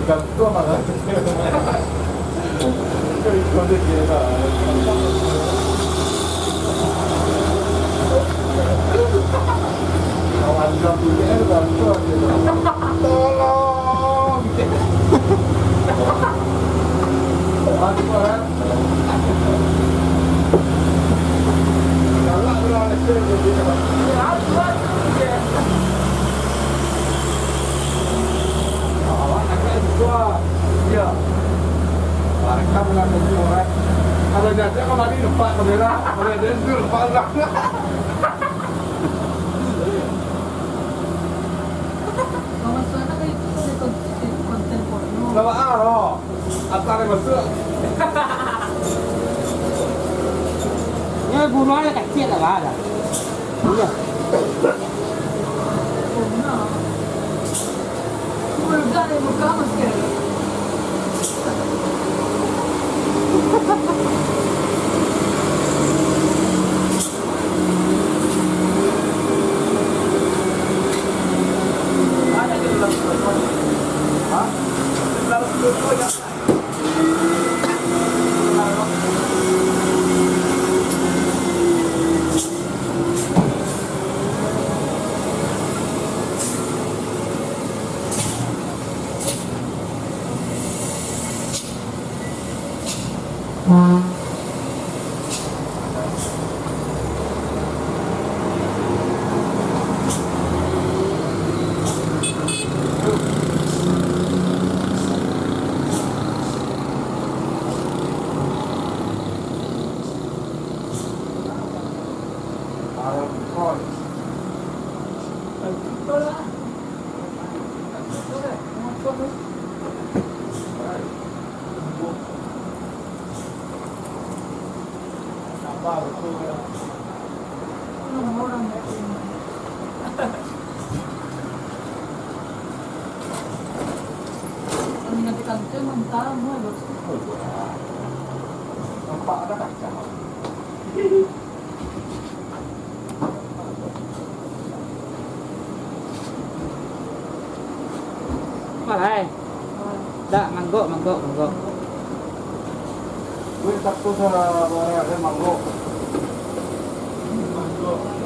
Gantung malah. Ikut dia lah. Kawan jam tu dia gantung dia. Tolong. Aduh kan. Galak lah lesser dia. Aduh. Ya, mereka mengaku orang. Kalau jatuh kembali lepas kamera, kalau dia itu lepas lah. Kalau sana kayak itu konten porno. Lama loh, atas yang masuk. Ini buruannya kecil lah ada. Iya. Porno. Vulgar ya muka masih. Ada di dalam telefon. Hah? Di dalam telefon ya. Orang nanti kantor mentah mau bos. Nampak ada kacau. Malai. Dah manggok. Gue takut sama orang ada manggok. Manggok.